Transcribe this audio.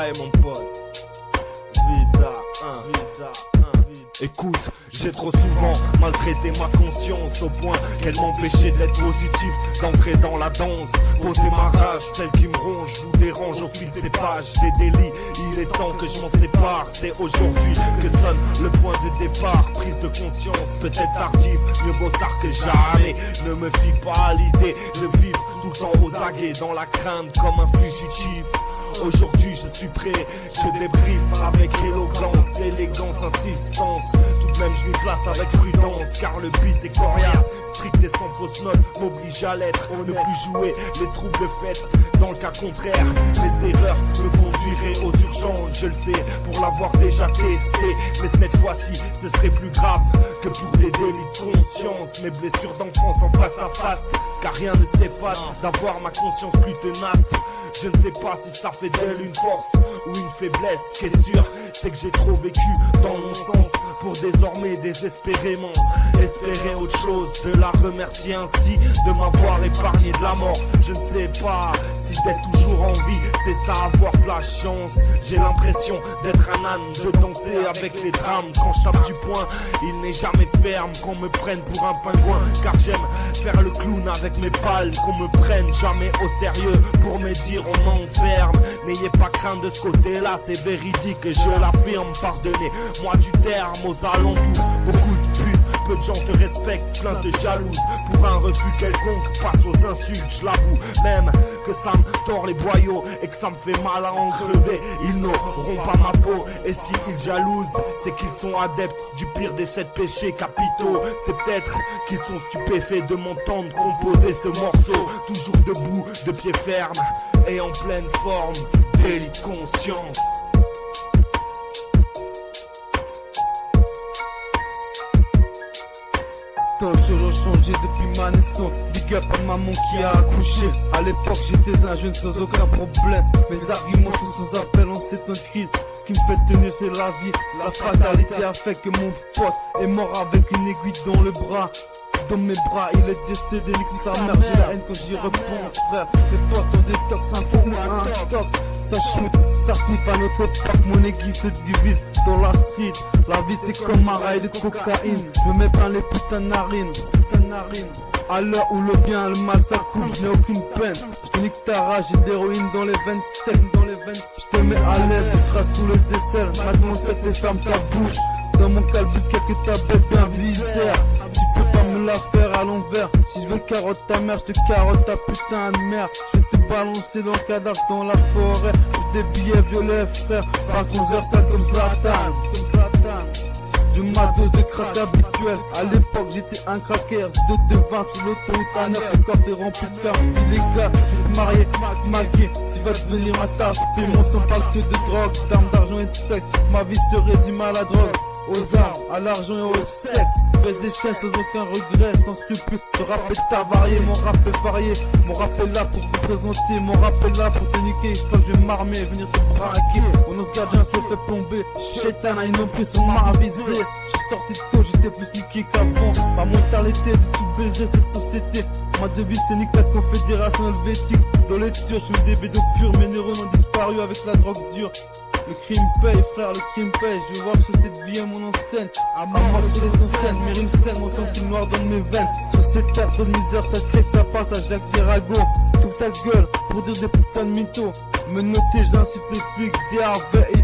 Aïe mon pote. Vida, vida. Écoute, j'ai trop souvent maltraité ma conscience au point qu'elle m'empêchait d'être positif, d'entrer dans la danse, poser ma rage, celle qui me ronge, vous dérange au fil de ces pages, des délits, il est temps que je m'en sépare, c'est aujourd'hui que sonne le point de départ, prise de conscience, peut-être tardive, mieux vaut tard que jamais, ne me fie pas à l'idée de vivre tout le temps aux aguets, dans la crainte comme un fugitif. Aujourd'hui je suis prêt, je débriefe avec éloquence, élégance, insistance. Tout de même je m'y place avec prudence, car le beat est coriace, strict et sans fausse note, m'oblige à l'être. Ne plus jouer les troubles faits, dans le cas contraire, mes erreurs me conduiraient aux urgences. Je le sais, pour l'avoir déjà testé, mais cette fois-ci ce serait plus grave que pour des délits de conscience. Mes blessures d'enfance en face à face, car rien ne s'efface d'avoir ma conscience plus tenace. Je ne sais pas si ça fait d'elle une force ou une faiblesse. Ce qui est sûr, c'est que j'ai trop vécu dans mon sens pour désormais désespérément espérer autre chose. De la remercier ainsi de m'avoir épargné de la mort. Je ne sais pas si d'être toujours en vie, c'est ça avoir de la chance. J'ai l'impression d'être un âne, de danser avec les drames. Quand je tape du poing, il n'est jamais ferme. Qu'on me prenne pour un pingouin, car j'aime faire le clown avec mes palmes. Qu'on me prenne jamais au sérieux pour me dire on m'enferme. N'ayez pas crainte de ce côté-là, c'est véridique et je l'affirme. Pardonnez-moi du terme aux alentours, beaucoup de putes. Peu de gens te respectent, plein de jalouses. Pour un refus quelconque, passe aux insultes, je l'avoue. Même que ça me tord les boyaux et que ça me fait mal à en crever, ils n'auront pas ma peau. Et si ils jalousent, c'est qu'ils sont adeptes du pire des 7 péchés capitaux. C'est peut-être qu'ils sont stupéfaits de m'entendre composer ce morceau. Toujours debout, de pied ferme et en pleine forme, délit de conscience. Tant de choses ont changé depuis ma naissance. Big up à maman qui a accouché. À l'époque j'étais un jeune sans aucun problème. Mes arguments sont sans appel en cet crise. Ce qui me fait tenir c'est la vie. La fatalité a fait que mon pote est mort avec une aiguille dans le bras. Dans mes bras il est décédé, nique sa mère. J'ai la haine quand j'y repense frère. Les potes sont des tox, un faux ou un tox. Ça shoot, ça coupe à notre époque. Mon aiguille se divise dans la street. La vie c'est comme un rail de cocaïne. Je me mets plein les putains de narines. À l'heure où le bien et le mal ça coupe, je n'ai aucune peine. Je te nique ta rage, j'ai de l'héroïne dans les veines secs. Je te mets à l'aise, tu traces sous les aisselles. Maintenant sexe et ferme ta bouche. Dans mon calbut, quelques tablettes bien viscères. Tu peux pas me la faire à l'envers. Si je veux carotte ta mère, je te carotte ta putain de mère. Je vais te balancer dans le cadavre dans la forêt. J'ai des billets violets frère. Par contre vers ça comme Zlatan. Du matos de crack habituel. À l'époque j'étais un cracker. De vin sur l'autoroute à 9. Le café rempli de cartes illégales. Je vais te marier, maquer. Tu vas devenir ma tasse. Paiement sans parle que de drogue, d'armes, d'argent et de sexe. Ma vie se résume à la drogue, aux armes, à l'argent et au sexe. Baisse des chaînes sans aucun regret, sans scrupule. Le rap est avarié, mon rap est varié. Mon rap est là pour vous présenter, mon rap est là pour te niquer. Je crois que je vais m'armer, venir te braquer. Mon os gardien s'est fait plomber. Chétana, ils n'ont plus son m'a avisé. Je suis sorti de tôt, j'étais plus niqué qu'avant. Ma mentalité de tout baiser cette société. Ma devise c'est nique la confédération helvétique. Dans les tirs, je suis des bédos purs. Mes neurones ont disparu avec la drogue dure. Le crime paye, frère, le crime paye. Je veux voir que cette vie est mon enseigne. À moi, sur les enseignes, mes rimes saines, mon sang qui noir dans mes veines. Sur cette terre de misère, ça check, ça passe à Jacques Dirago. T'ouvres ta gueule pour dire des putains de mythos. Me noter, j'incite les flics, des Harvey et